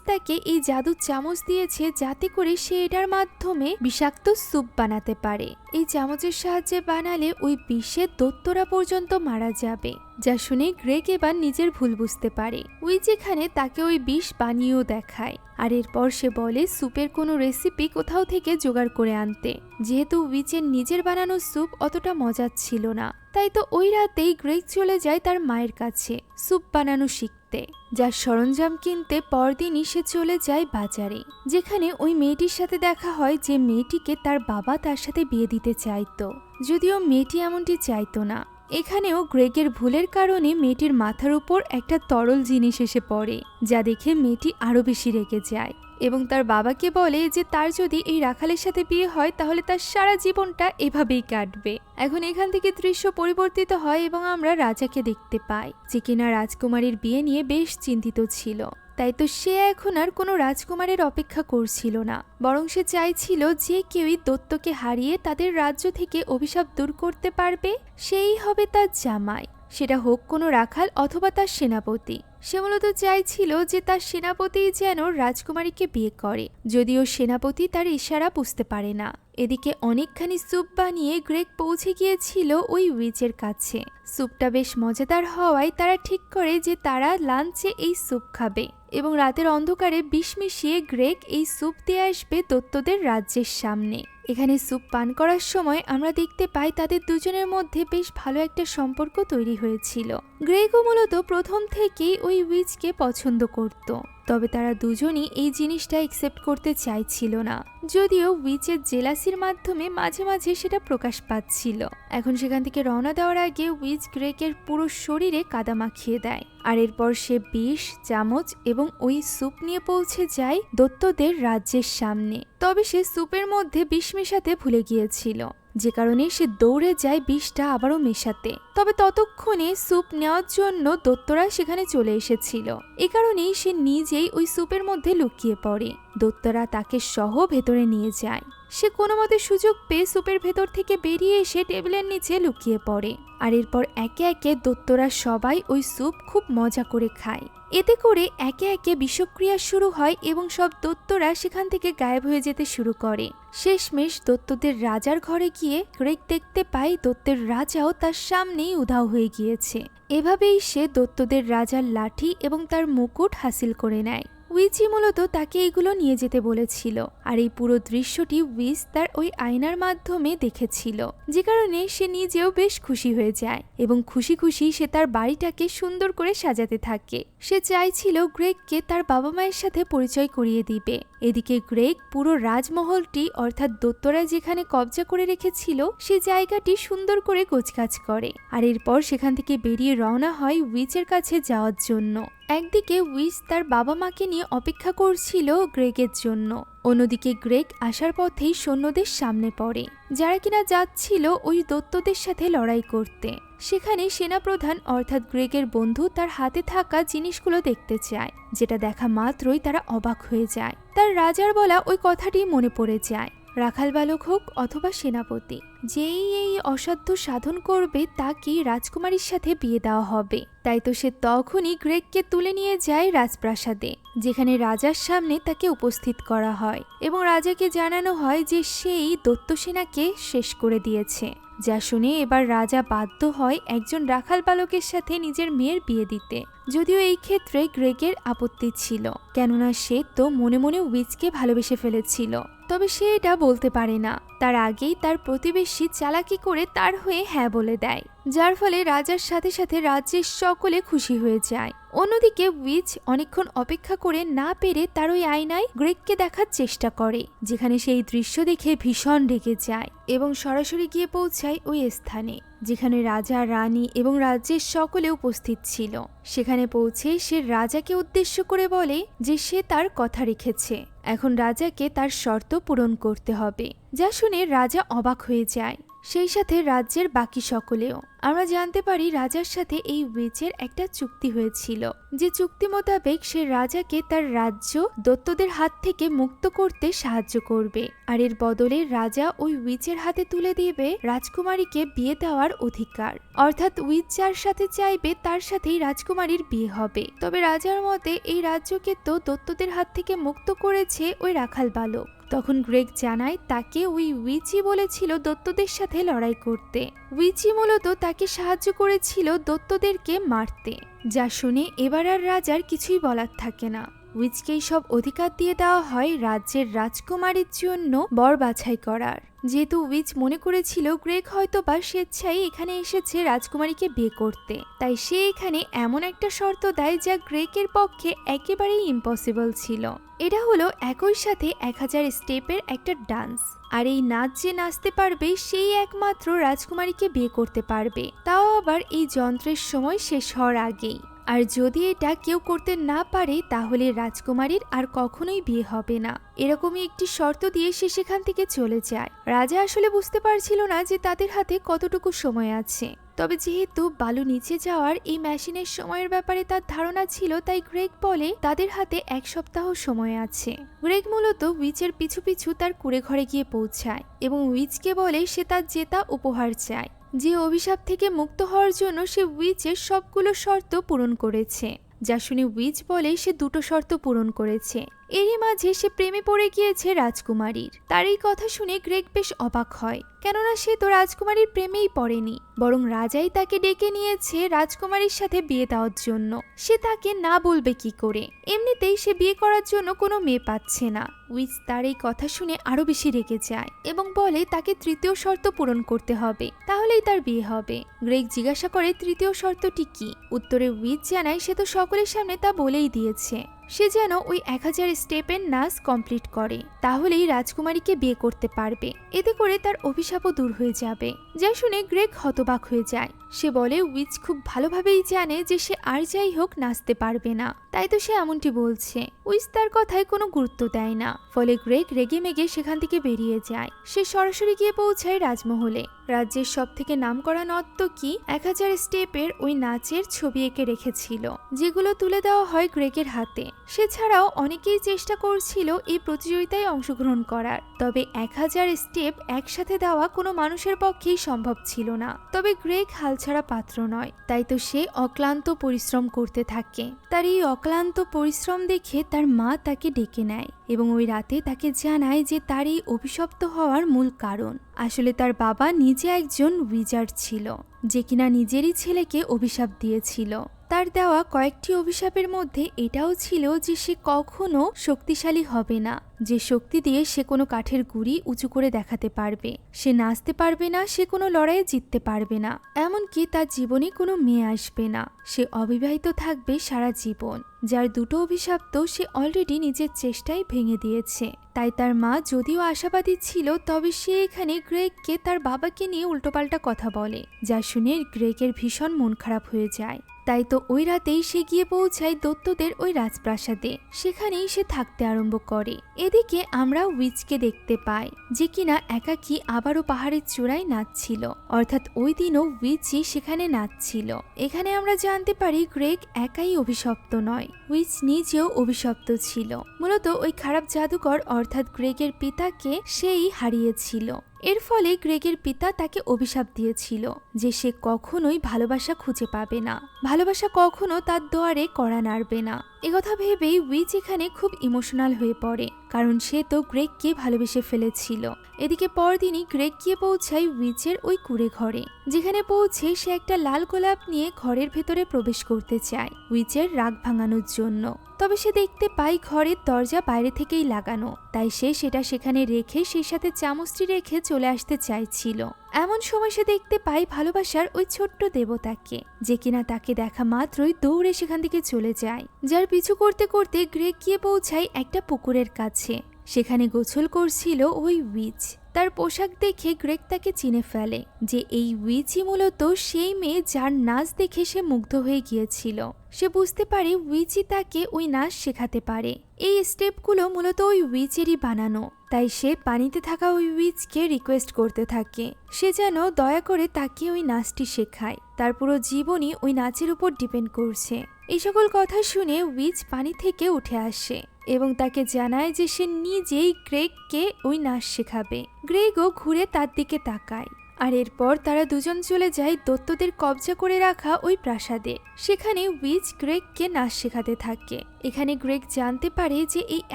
তাকে এই জাদুর চামচ দিয়েছে যাতে করে সে এটার মাধ্যমে বিষাক্ত স্যুপ বানাতে পারে। এই চামচের সাহায্যে বানালে ওই বিষে দৈত্যরা পর্যন্ত মারা যাবে, যা শুনে গ্রেগ এবার নিজের ভুল বুঝতে পারে। উইচ এখানে তাকে ওই বিষ বানিয়েও দেখায়, আর এরপর সে বলে স্যুপের কোনো রেসিপি কোথাও থেকে জোগাড় করে আনতে। যেহেতু উইচের নিজের বানানো স্যুপ অতটা মজার ছিল না, তাই তো ওই রাতেই গ্রেগ চলে যায় তার মায়ের কাছে স্যুপ বানানো শিখতে। যার সরঞ্জাম কিনতে পরদিনই সে চলে যায় বাজারে, যেখানে ওই মেয়েটির সাথে দেখা হয় যে মেয়েটিকে তার বাবা তার সাথে বিয়ে দিতে চাইতো, যদিও মেয়েটি এমনটি চাইতো না। এখানেও গ্রেগের ভুলের কারণে মেয়েটির মাথার উপর একটা তরল জিনিস এসে পড়ে, যা দেখে মেয়েটি আরো বেশি রেগে যায় এবং তার বাবাকে বলে যে তার যদি এই রাখালের সাথে বিয়ে হয় তাহলে তার সারা জীবনটা এভাবেই কাটবে। এখন এখান থেকে দৃশ্য পরিবর্তিত হয় এবং আমরা রাজাকে দেখতে পাই, যে কিনা রাজকুমারীর বিয়ে নিয়ে বেশ চিন্তিত ছিল। তাই তো সে এখন আর কোনো রাজকুমারের অপেক্ষা করছিল না, বরং সে চাইছিল যে কেউই দৈত্যকে হারিয়ে তাদের রাজ্য থেকে অভিশাপ দূর করতে পারবে সেই হবে তার জামাই, সেটা হোক কোনো রাখাল অথবা তার সেনাপতি। সে মূলত চাইছিল যে তার সেনাপতি যেন রাজকুমারীকে বিয়ে করে, যদিও সেনাপতি তার ইশারা বুঝতে পারে না। এদিকে অনেকখানি স্যুপ বানিয়ে গ্রেগ পৌঁছে গিয়েছিল ওই উইচের কাছে। স্যুপটা বেশ মজাদার হওয়ায় তারা ঠিক করে যে তারা লাঞ্চে এই স্যুপ খাবে এবং রাতের অন্ধকারে বিষ মিশিয়ে গ্রেগ এই স্যুপ দিয়ে আসবে দৈত্যদের রাজ্যের সামনে। এখানে স্যুপ পান করার সময় আমরা দেখতে পাই তাদের দুজনের মধ্যে বেশ ভালো একটা সম্পর্ক তৈরি হয়েছিল। গ্রেগও মূলত প্রথম থেকেই ওই উইচকে পছন্দ করত, তবে তারা দুজনই এই জিনিসটা একসেপ্ট করতে চাইছিল না, যদিও উইচের জেলাসির মাধ্যমে মাঝে মাঝে সেটা প্রকাশ পাচ্ছিল। এখন সেখান থেকে রওনা দেওয়ার আগে উইচ গ্রেগের পুরো শরীরে কাদা মাখিয়ে দেয়, আর এরপর সে বিষ চামচ এবং ওই স্যুপ নিয়ে পৌঁছে যায় দৈত্যদের রাজ্যের সামনে। তবে সে স্যুপের মধ্যে বিষ মেশাতে ভুলে গিয়েছিল, যে কারণে সে দৌড়ে যায় বিষটা আবারও মেশাতে। তবে ততক্ষণে স্যুপ নেওয়ার জন্য দৈত্যরা সেখানে চলে এসেছিল, এ কারণেই সে নিজেই ওই স্যুপের মধ্যে লুকিয়ে পড়ে। দৈত্যরা তাকে সহ ভেতরে নিয়ে যায়। সে কোনো মতে সুযোগ পেয়ে স্যুপের ভেতর থেকে বেরিয়ে এসে টেবিলের নিচে লুকিয়ে পড়ে, আর এরপর একে একে দৈত্যরা সবাই ওই স্যুপ খুব মজা করে খায়। এতে করে একে একে বিষক্রিয়া শুরু হয় এবং সব দৈত্যরা সেখান থেকে গায়েব হয়ে যেতে শুরু করে। শেষমেশ দৈত্যদের রাজার ঘরে গিয়ে গ্রেগ দেখতে পায় দৈত্যের রাজাও তার সামনেই উধাও হয়ে গিয়েছে। এভাবেই সে দৈত্যদের রাজার লাঠি এবং তার মুকুট হাসিল করে নেয়। উইচি মূলত তাকে এগুলো নিয়ে যেতে বলেছিল, আর এই পুরো দৃশ্যটি উইচ তার ওই আয়নার মাধ্যমে দেখেছিল, যে কারণে সে নিজেও বেশ খুশি হয়ে যায় এবং খুশি খুশি সে তার বাড়িটাকে সুন্দর করে সাজাতে থাকে। সে চাইছিল গ্রেগকে তার বাবা মায়ের সাথে পরিচয় করিয়ে দিবে। এদিকে গ্রেগ পুরো রাজমহলটি অর্থাৎ দৈত্যরা যেখানে কবজা করে রেখেছিল সে জায়গাটি সুন্দর করে গোছগাছ করে, আর এরপর সেখান থেকে বেরিয়ে রওনা হয় উইচের কাছে যাওয়ার জন্য। একদিকে উইচ তার বাবা মাকে নিয়ে অপেক্ষা করছিল গ্রেগের জন্য, অন্যদিকে গ্রেগ আসার পথেই সৈন্যদের সামনে পড়ে, যারা কিনা যাচ্ছিল ওই দৈত্যদের সাথে লড়াই করতে। সেখানে সেনাপ্রধান অর্থাৎ গ্রেগের বন্ধু তার হাতে থাকা জিনিসগুলো দেখতে চায়, যেটা দেখা মাত্রই তারা অবাক হয়ে যায়। তার রাজার বলা ওই কথাটি মনে পড়ে যায়, রাখাল বালক হোক অথবা সেনাপতি, যেই এই অসাধ্য সাধন করবে তাকেই রাজকুমারীর সাথে বিয়ে দেওয়া হবে। তাই তো সে তখনই গ্রেগকে তুলে নিয়ে যায় রাজপ্রাসাদে, যেখানে রাজার সামনে তাকে উপস্থিত করা হয় এবং রাজাকে জানানো হয় যে সেই দৈত্যসেনাকে শেষ করে দিয়েছে। যা শুনে এবার রাজা বাধ্য হয় একজন রাখাল বালকের সাথে নিজের মেয়ের বিয়ে দিতে। যদিও এই ক্ষেত্রে গ্রেগের আপত্তি ছিল, কেননা সে তো মনে মনে উইচকে ভালোবেসে ফেলেছিল, তবে সে এটা বলতে পারে না। তার আগেই তার প্রতিবেশী চালাকি করে তার হয়ে হ্যাঁ বলে দেয়, যার ফলে রাজার সাথে সাথে রাজ্যের সকলে খুশি হয়ে যায়। অন্যদিকে উইচ অনেকক্ষণ অপেক্ষা করে না পেরে তার ওই আয়নায় গ্রেগকে দেখার চেষ্টা করে, যেখানে সেই দৃশ্য দেখে ভীষণ রেগে যায় এবং সরাসরি গিয়ে পৌঁছায় ওই স্থানে যেখানে রাজা, রানী এবং রাজ্যের সকলে উপস্থিত ছিল। সেখানে পৌঁছে সে রাজাকে উদ্দেশ্য করে বলে যে সে তার কথা রেখেছে, এখন রাজাকে তার শর্ত পূরণ করতে হবে। যা শুনে রাজা অবাক হয়ে যায়, সেই সাথে রাজ্যের বাকি সকলেও। আমরা জানতে পারি রাজার সাথে এই উইচের একটা চুক্তি হয়েছিল, যে চুক্তি মোতাবেক সে রাজাকে তার রাজ্য দৈত্যদের হাত থেকে মুক্ত করতে সাহায্য করবে, আর এর বদলে রাজা ওই উইচের হাতে তুলে দেবে রাজকুমারীকে বিয়ে দেওয়ার অধিকার। অর্থাৎ উইচ যার সাথে চাইবে তার সাথেই রাজকুমারীর বিয়ে হবে। তবে রাজার মতে এই রাজ্যকে তো দৈত্যদের হাত থেকে মুক্ত করেছে ওই রাখাল বালক। তখন গ্রেগ জানায় তাকে ওই উইচি বলেছিল দৈত্যদের সাথে লড়াই করতে। উইচি মূলত তাকে সাহায্য করেছিল দৈত্যদেরকে মারতে। যা শুনে এবার আর রাজার কিছুই বলার থাকে না। উইচকেই সব অধিকার দিয়ে দেওয়া হয় রাজ্যের রাজকুমারীর জন্য বর বাছাই করার। যেহেতু উইচ মনে করেছিল গ্রেগ হয়তো বা স্বেচ্ছায় এখানে এসেছে রাজকুমারীকে বিয়ে করতে, তাই সে এখানে এমন একটা শর্ত দেয় যা গ্রেগের পক্ষে একেবারেই ইম্পসিবল ছিল। এটা হলো একই সাথে 1000 স্টেপের একটা ডান্স, আর এই নাচ যে নাচতে পারবে সেই একমাত্র রাজকুমারীকে বিয়ে করতে পারবে, তাও আবার এই যন্ত্রের সময় শেষ হওয়ার আগেই। আর যদি এটা কেউ করতে না পারে তাহলে রাজকুমারীর আর কখনোই বিয়ে হবে না। এরকমই একটি শর্ত দিয়ে সে সেখান থেকে চলে যায়। রাজা আসলে বুঝতে পারছিল না যে তাদের হাতে কতটুকু সময় আছে, তবে যেহেতু বালু নিচে যাওয়ার এই মেশিনের সময়ের ব্যাপারে তার ধারণা ছিল, তাই গ্রেগ বলে তাদের হাতে 1 সপ্তাহ সময় আছে। গ্রেগ মূলত উইচের পিছু পিছু তার কুঁড়ে ঘরে গিয়ে পৌঁছায় এবং উইচকে বলে সে তার জেতা উপহার চায়, যে অভিশাপ থেকে মুক্ত হওয়ার জন্য সে উইচের সবগুলো শর্ত পূরণ করেছে। যা শুনে উইচ বলে সে 2টো শর্ত পূরণ করেছে। এরই মাঝে সে প্রেমে পড়ে গিয়েছে রাজকুমারীর। তার এই কথা শুনে গ্রেগ বেশ অবাক হয়, কেননা সে তো রাজকুমারীর প্রেমেই পড়েনি, বরং রাজাই তাকে ডেকে নিয়েছে রাজকুমারীর সাথে বিয়ে দেওয়ার জন্য। সে তাকে না বলবে কি করে? এমনিতেই সে বিয়ে করার জন্য কোনো মেয়ে পাচ্ছে না। উইচ তার এই কথা শুনে আরো বেশি রেগে যায় এবং বলে তাকে 3য় শর্ত পূরণ করতে হবে, তাহলেই তার বিয়ে হবে। গ্রেগ জিজ্ঞাসা করে 3য় শর্তটি কি? উত্তরে উইচ জানায় সে তো সকলের সামনে তা বলেই দিয়েছে, সে যেন ওই 1000 স্টেপের নাচ কমপ্লিট করে, তাহলেই রাজকুমারীকে বিয়ে করতে পারবে। এতে করে তার অভিশাপও দূর হয়ে যাবে। যা শুনে গ্রেগ হতবাক হয়ে যায়। সে বলে উইচ খুব ভালোভাবেই জানে যে সে আর যাই হোক নাচতে পারবে না, তাই তো সে এমনটি বলছে। উইচ তার কথায় কোনো গুরুত্ব দেয় না, ফলে গ্রেগ রেগে মেগে সেখান থেকে বেরিয়ে যায়। সে সরাসরি গিয়ে পৌঁছায় রাজমহলে। রাজ্যের সব থেকে নামকরা নর্তকী 1000 স্টেপের ওই নাচের ছবি এঁকে রেখেছিল, যেগুলো তুলে দেওয়া হয় গ্রেগের হাতে। সে ছাড়াও অনেকেই চেষ্টা করছিল এই প্রতিযোগিতায় অংশগ্রহণ করার, তবে 1000 স্টেপ একসাথে দেওয়া কোনো মানুষের পক্ষেই সম্ভব ছিল না। তবে গ্রেগ হালছাড়া পাত্র নয়, তাই তো সে অক্লান্ত পরিশ্রম করতে থাকে। তার এই অক্লান্ত পরিশ্রম দেখে তার মা তাকে ডেকে নেয় এবং ওই রাতে তাকে জানায় যে তার এই অভিশপ্ত হওয়ার মূল কারণ আসলে তার বাবা নিজে একজন উইজার্ড ছিল, যে কিনা নিজেরই ছেলেকে অভিশাপ দিয়েছিল। তার দেওয়া কয়েকটি অভিশাপের মধ্যে এটাও ছিল যে সে কখনো শক্তিশালী হবে না, যে শক্তি দিয়ে সে কোনো কাঠের গুঁড়ি উঁচু করে দেখাতে পারবে, সে নাচতে পারবে না, সে কোনো লড়াইয়ে জিততে পারবে না, এমনকি তার জীবনে কোনো মেয়ে আসবে না, সে অবিবাহিত থাকবে সারা জীবন। যার 2টো অভিশাপ তো সে অলরেডি নিজের চেষ্টায় ভেঙে দিয়েছে। তাই তার মা যদিও আশাবাদী ছিল, তবে সে এখানে গ্রেগকে তার বাবাকে নিয়ে উল্টোপাল্টা কথা বলে, যা শুনে গ্রেগের ভীষণ মন খারাপ হয়ে যায়। তাই তো ওই রাতেই সে গিয়ে পৌঁছায় দৈত্যদের ওই রাজপ্রাসাদে। সেখানেই সে থাকতে আরম্ভ করে। এদিকে আমরা উইচকে দেখতে পাই, যে কিনা একাকী আবারও পাহাড়ের চূড়ায় নাচছিল, অর্থাৎ ওই দিনও উইচই সেখানে নাচছিল। এখানে আমরা জানতে পারি গ্রেগ একাই অভিশপ্ত নয়, উইচ নিজেও অভিশপ্ত ছিল। মূলত ওই খারাপ জাদুকর অর্থাৎ গ্রেগের পিতাকে সেই হারিয়েছিল। এর ফলে গ্রেগের পিতা তাকে অভিশাপ দিয়েছিল যে সে কখনোই ভালোবাসা খুঁজে পাবে না, ভালোবাসা কখনো তার দুয়ারে কড়া নাড়বে না। একথা ভেবেই উইচ এখানে খুব ইমোশনাল হয়ে পড়ে, কারণ সে তো গ্রেগকে ভালোবেসে ফেলেছিল। এদিকে পরদিনই গ্রেগ গিয়ে পৌঁছায় উইচের ওই কুঁড়ে ঘরে, যেখানে পৌঁছে সে একটা লাল গোলাপ নিয়ে ঘরের ভেতরে প্রবেশ করতে চায় উইচের রাগ ভাঙানোর জন্য। তবে সে দেখতে পায় ঘরের দরজা বাইরে থেকেই লাগানো, তাই সে সেটা সেখানে রেখে সেই সাথে চামচটি রেখে চলে আসতে চাইছিল। এমন সময় সে দেখতে পায় ভালোবাসার ওই ছোট্ট দেবতাকে, যে কিনা তাকে দেখা মাত্রই দৌড়ে সেখান থেকে চলে যায়। যার পিছু করতে করতে গ্রেগ গিয়ে পৌঁছায় একটা পুকুরের কাছে। সেখানে গোসল করছিল ওই উইচ। তার পোশাক দেখে গ্রেগ তাকে চিনে ফেলে যে এই উইচই মূলত সেই মেয়ে যার নাচ দেখে সে মুগ্ধ হয়ে গিয়েছিল। সে বুঝতে পারে উইচই তাকে ওই নাচ শেখাতে পারে। এই স্টেপগুলো মূলত ওই উইচেরই বানানো, তাই সে পানিতে থাকা ওই উইচকে রিকোয়েস্ট করতে থাকে সে যেন দয়া করে তাকে ওই নাচটি শেখায়। তার পুরো জীবনই ওই নাচের উপর ডিপেন্ড করছে। এই সকল কথা শুনে উইচ পানি থেকে উঠে আসে এবং তাকে জানায় যে সে নিজেই গ্রেগকে ওই নাচ শেখাবে। গ্রেগও ঘুরে তার দিকে তাকায়, আর এরপর তারা দুজন চলে যায় দৈত্যদের কবজা করে রাখা ওই প্রাসাদে। সেখানে উইচ গ্রেগকে নাচ শেখাতে থাকে। এখানে গ্রেগ জানতে পারে যে এই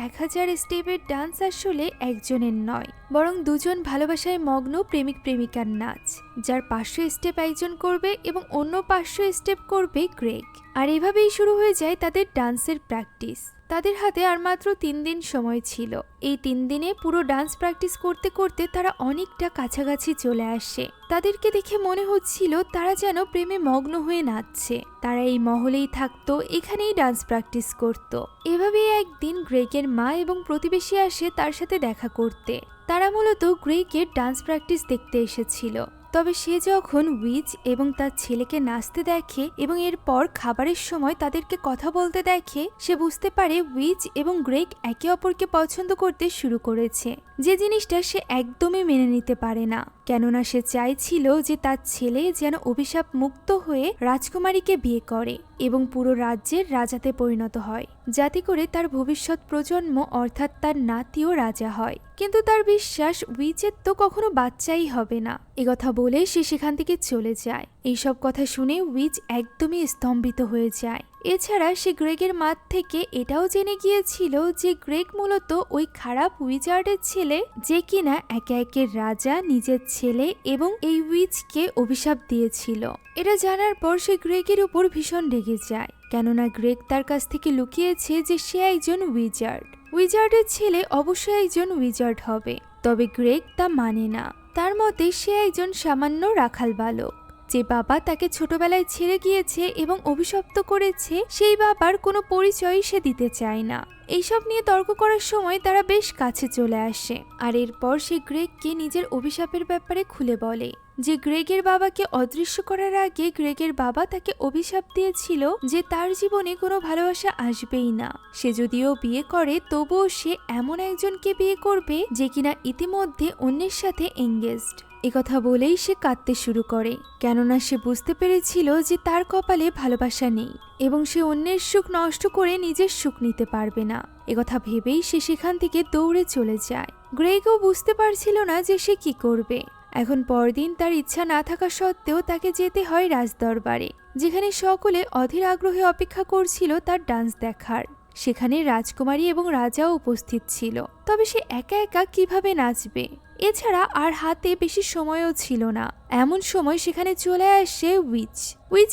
1000 স্টেপের ডান্স আসলে একজনের নয়, বরং দুজন ভালোবাসায় মগ্ন প্রেমিক প্রেমিকার নাচ, যার 500 স্টেপ একজন করবে এবং অন্য 500 স্টেপ করবে গ্রেগ। আর এভাবেই শুরু হয়ে যায় তাদের ডান্সের প্র্যাকটিস। তাদের হাতে আর মাত্র 3 দিন সময় ছিল। এই 3 দিনে পুরো ডান্স প্র্যাকটিস করতে করতে তারা অনেকটা কাছাকাছি চলে আসে। তাদেরকে দেখে মনে হচ্ছিল তারা যেন প্রেমে মগ্ন হয়ে নাচছে। তারা এই মহলেই থাকতো, এখানেই ডান্স প্র্যাকটিস করত। এভাবেই একদিন গ্রেগের মা এবং প্রতিবেশী আসে তার সাথে দেখা করতে। তারা মূলত গ্রেগের ডান্স প্র্যাকটিস দেখতে এসেছিল। তবে সে যখন উইচ এবং তার ছেলেকে নাচতে দেখে এবং এরপর খাবারের সময় তাদেরকে কথা বলতে দেখে, সে বুঝতে পারে উইচ এবং গ্রেগ একে অপরকে পছন্দ করতে শুরু করেছে, যে জিনিসটা সে একদমই মেনে নিতে পারে না। কেননা সে চাইছিল যে তার ছেলে যেন অভিশাপ মুক্ত হয়ে রাজকুমারীকে বিয়ে করে এবং পুরো রাজ্যের রাজাতে পরিণত হয়, যাতে করে তার ভবিষ্যৎ প্রজন্ম অর্থাৎ তার নাতিও রাজা হয়। কিন্তু তার বিশ্বাস উইচের তো কখনো বাচ্চাই হবে না। একথা বলে সে সেখান থেকে চলে যায়। এইসব কথা শুনে উইচ একদমই স্তম্ভিত হয়ে যায়। এছাড়া সে গ্রেগের মাঠ থেকে এটাও জেনে গিয়েছিল যে গ্রেগ মূলত ওই খারাপ উইজার্ডের ছেলে, যে কিনা একে একে রাজা, নিজের ছেলে এবং এই উইচকে অভিশাপ দিয়েছিল। এটা জানার পর সে গ্রেগের উপর ভীষণ রেগে যায়, কেননা গ্রেগ তার কাছ থেকে লুকিয়েছে যে সে একজন উইজার্ড। উইজার্ডের ছেলে অবশ্যই একজন উইজার্ড হবে। তবে গ্রেগ তা মানে না। তার মতে সে একজন সামান্য রাখাল বালক। যে বাবা তাকে ছোটবেলায় ছেড়ে গিয়েছে এবং অভিশপ্ত করেছে, সেই বাবার কোনো পরিচয় সে দিতে চায় না। এইসব নিয়ে তর্ক করার সময় তারা বেশ কাছে চলে আসে। আর এরপর সে গ্রেগকে নিজের অভিশাপের ব্যাপারে খুলে বলে যে গ্রেগের বাবাকে অদৃশ্য করার আগে গ্রেগের বাবা তাকে অভিশাপ দিয়েছিল যে তার জীবনে কোনো ভালোবাসা আসবেই না। সে যদিও বিয়ে করে তবুও সে এমন একজনকে বিয়ে করবে যে কিনা ইতিমধ্যে অন্যের সাথে এঙ্গেজড। একথা বলেই সে কাঁদতে শুরু করে, কেননা সে বুঝতে পেরেছিল যে তার কপালে ভালোবাসা নেই এবং সে অন্যের সুখ নষ্ট করে নিজের সুখ নিতে পারবে না। একথা ভেবেই সে সেখান থেকে দৌড়ে চলে যায়। গ্রেগও বুঝতে পারছিল না যে সে কি করবে। এখন পরদিন তার ইচ্ছা না থাকা সত্ত্বেও তাকে যেতে হয় রাজদরবারে, যেখানে সকলে অধীর আগ্রহে অপেক্ষা করছিল তার ডান্স দেখার। সেখানে রাজকুমারী এবং রাজাও উপস্থিত ছিল। তবে সে একা একা কিভাবে নাচবে? এছাড়া আর হাতে বেশি সময়ও ছিল না। এমন সময় সেখানে চলে আসে উইচ।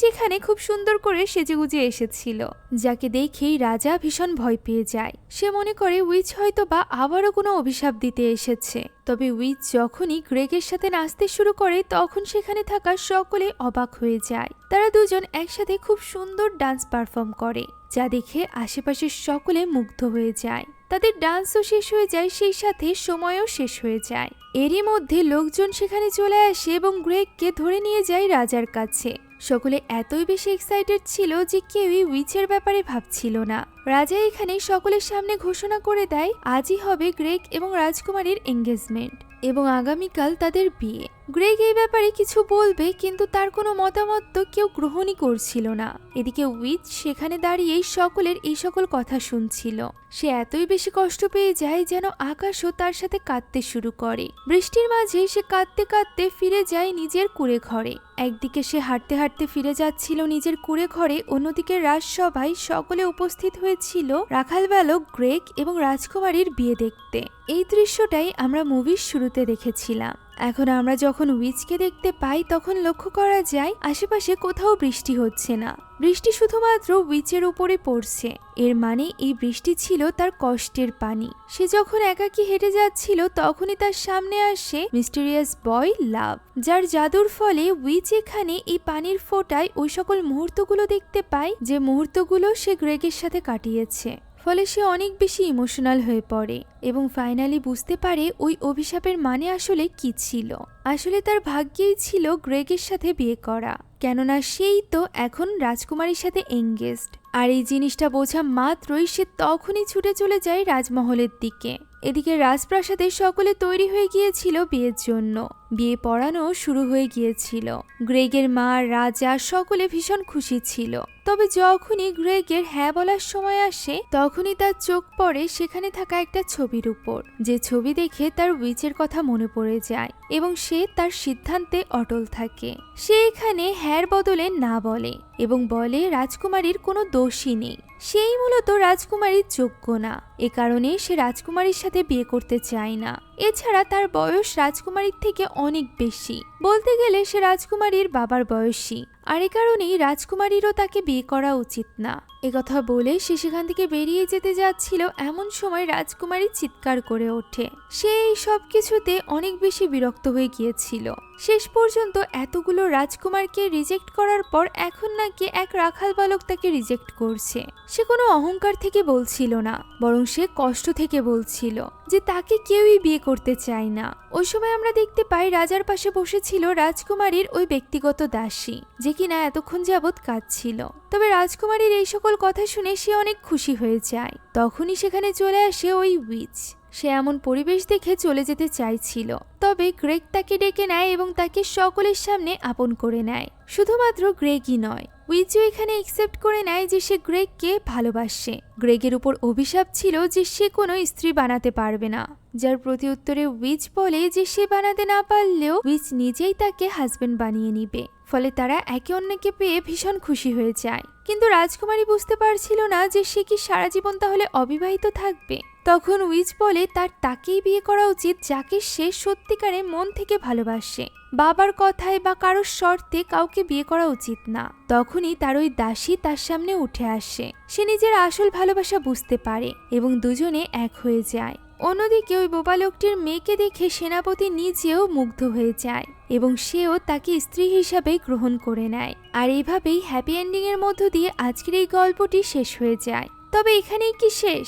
এখানে খুব সুন্দর করে সেজেগুজে এসেছিল, যাকে দেখেই রাজা ভীষণ ভয় পেয়ে যায়। সে মনে করে উইচ হয়তো বা আবারও কোনো অভিশাপ দিতে এসেছে। তবে উইচ যখনই গ্রেগের সাথে নাচতে শুরু করে তখন সেখানে থাকা সকলে অবাক হয়ে যায়। তারা দুজন একসাথে খুব সুন্দর ডান্স পারফর্ম করে, যা দেখে আশেপাশের সকলে মুগ্ধ হয়ে যায়। তাদের ডান্সও শেষ হয়ে যায়, সেই সাথে সময়ও শেষ হয়ে যায়। এরই মধ্যে লোকজন সেখানে চলে আসে এবং গ্রেগকে ধরে নিয়ে যায় রাজার কাছে। সকলে এতই বেশি এক্সাইটেড ছিল যে কেউই উইচের ব্যাপারে ভাবছিল না। রাজা এখানে সকলের সামনে ঘোষণা করে দেয় আজই হবে গ্রেগ এবং রাজকুমারীর এঙ্গেজমেন্ট এবং আগামীকাল তাদের বিয়ে। গ্রেগ এই ব্যাপারে কিছু বলবে, কিন্তু তার কোনো মতামত তো কেউ গ্রহণই করছিল না। এদিকে উইচ সেখানে দাঁড়িয়েই সকলের এই সকল কথা শুনছিল। সে এতই বেশি কষ্ট পেয়ে যায় যেন আকাশও তার সাথে কাঁদতে শুরু করে। বৃষ্টির মাঝে সে কাঁদতে কাঁদতে ফিরে যায় নিজের কুঁড়ে ঘরে। একদিকে সে হাঁটতে হাঁটতে ফিরে যাচ্ছিল নিজের কুঁড়ে ঘরে, অন্যদিকে রাজসভায় সকলে উপস্থিত হয়েছিল রাখাল বালক গ্রেগ এবং রাজকুমারীর বিয়ে দেখতে। এই দৃশ্যটাই আমরা মুভির শুরুতে দেখেছিলাম। এখন আমরা যখন উইচকে দেখতে পাই তখন লক্ষ্য করা যায় আশেপাশে কোথাও বৃষ্টি হচ্ছে না, বৃষ্টি শুধুমাত্র উইচের উপরে পড়ছে। এর মানে এই বৃষ্টি ছিল তার কষ্টের পানি। সে যখন একাকী হেঁটে যাচ্ছিল তখনই তার সামনে আসে মিস্টেরিয়াস বয় লাভ, যার জাদুর ফলে উইচ এখানে এই পানির ফোঁটায় ওই সকল মুহূর্তগুলো দেখতে পায় যে মুহূর্তগুলো সে গ্রেগের সাথে কাটিয়েছে। ফলে সে অনেক বেশি ইমোশনাল হয়ে পড়ে এবং ফাইনালি বুঝতে পারে ওই অভিশাপের মানে আসলে কি ছিল। আসলে তার ভাগ্যেই ছিল গ্রেগের সাথে বিয়ে করা, কেননা সেই তো এখন রাজকুমারীর সাথে এঙ্গেজড। আর এই জিনিসটা বোঝা মাত্রই সে তখনই ছুটে চলে যায় রাজমহলের দিকে। এদিকে রাজপ্রাসাদে সকলে তৈরি হয়ে গিয়েছিল বিয়ের জন্য। বিয়ে পড়ানো শুরু হয়ে গিয়েছিল। গ্রেগের মা, রাজা সকলে ভীষণ খুশি ছিল। তবে যখনই গ্রেগের হ্যাঁ বলার সময় আসে তখনই তার চোখ পড়ে সেখানে থাকা একটা ছবির উপর, যে ছবি দেখে তার উইচের কথা মনে পড়ে যায় এবং সে তার সিদ্ধান্তে অটল থাকে। সে এখানে হ্যার বদলে না বলে এবং বলে রাজকুমারীর কোনো দোষই নেই, সেই মূলত রাজকুমারীর যোগ্য না। এ কারণে সে রাজকুমারীর সাথে বিয়ে করতে চায় না। এছাড়া তার বয়স রাজকুমারীর থেকে অনেক বেশি, বলতে গেলে সে রাজকুমারীর বাবার বয়সী। আর এ কারণেই রাজকুমারীরও তাকে বিয়ে করা উচিত না। একথা বলে সে সেখান থেকে বেরিয়ে যেতে যাচ্ছিল, এমন সময় রাজকুমারী চিৎকার করে ওঠে। সে এই সব কিছুতে অনেক বেশি বিরক্ত হয়ে গিয়েছিল। শেষ পর্যন্ত এতগুলো রাজকুমারকে রিজেক্ট করার পর এখন নাকি এক রাখাল বালক তাকে রিজেক্ট করছে। সে কোনো অহংকার থেকে বলছিল না, বরং সে কষ্ট থেকে বলছিল যে তাকে কেউই বিয়ে করতে চায় না। ওই সময় আমরা দেখতে পাই রাজার পাশে বসেছিল রাজকুমারীর ওই ব্যক্তিগত দাসী, যে কিনা এতক্ষণ যাবৎ কাঁদছিল। তবে রাজকুমারীর এই সকল কথা শুনে সে অনেক খুশি হয়ে যায়। তখনই সেখানে চলে আসে ওই উইচ। সে এমন পরিবেশ দেখে চলে যেতে চাইছিল, তবে গ্রেগ তাকে ডেকে নেয় এবং তাকে সকলের সামনে আপন করে নেয়। শুধুমাত্র গ্রেগই নয়, উইচও এখানে একসেপ্ট করে নেয় যে সে গ্রেগকে ভালোবাসে। গ্রেগের উপর অভিশাপ ছিল যে সে কোনো স্ত্রী বানাতে পারবে না, যার প্রতি উত্তরে উইচ বলে যে সে বানাতে না পারলেও উইচ নিজেই তাকে হাজবেন্ড বানিয়ে নিবে। ফলে তারা একে অন্যকে পেয়ে ভীষণ খুশি হয়ে যায়। কিন্তু রাজকুমারী বুঝতে পারছিল না যে সে কি সারা জীবন তাহলে অবিবাহিত থাকবে। তখন উইচ বলে তাকেই বিয়ে করা উচিত যাকে সে সত্যিকারে মন থেকে ভালোবাসে। বাবার কথায় বা কারোর শর্তে কাউকে বিয়ে করা উচিত না। তখনই তার ওই দাসী তার সামনে উঠে আসে। সে নিজের আসল ভালোবাসা বুঝতে পারে এবং দুজনে এক হয়ে যায়। অন্যদিকে ওই বোবা লোকটির মেয়েকে দেখে সেনাপতি নিজেও মুগ্ধ হয়ে যায় এবং সেও তাকে স্ত্রী হিসাবে গ্রহণ করে নেয়। আর এইভাবেই হ্যাপি এন্ডিং এর মধ্য দিয়ে আজকের এই গল্পটি শেষ হয়ে যায়। তবে এখানেই কি শেষ?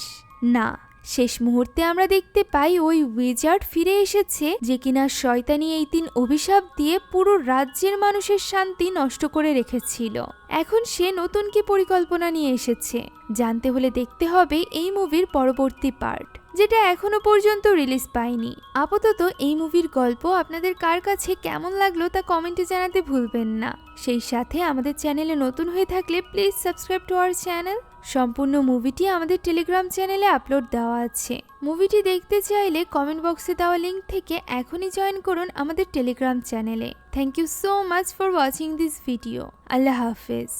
না, শেষ মুহূর্তে আমরা দেখতে পাই ওই উইজার্ড ফিরে এসেছে, যে কিনা শয়তানি এই 3 অভিশাপ দিয়ে পুরো রাজ্যের মানুষের শান্তি নষ্ট করে রেখেছিল। এখন সে নতুন কি পরিকল্পনা নিয়ে এসেছে জানতে হলে দেখতে হবে এই মুভির পরবর্তী পার্ট, যেটা এখনো পর্যন্ত রিলিজ পায়নি। আপাতত এই মুভির গল্প আপনাদের কার কাছে কেমন লাগলো তা কমেন্টে জানাতে ভুলবেন না। সেই সাথে আমাদের চ্যানেলে নতুন হয়ে থাকলে please subscribe to our channel. সম্পূর্ণ মুভিটি আমাদের টেলিগ্রাম চ্যানেলে আপলোড দেওয়া আছে। মুভিটি দেখতে চাইলে কমেন্ট বক্সে দেওয়া লিঙ্ক থেকে এখনই জয়েন করুন আমাদের টেলিগ্রাম চ্যানেলে। Thank you so much for watching this video. আল্লাহ হাফেজ।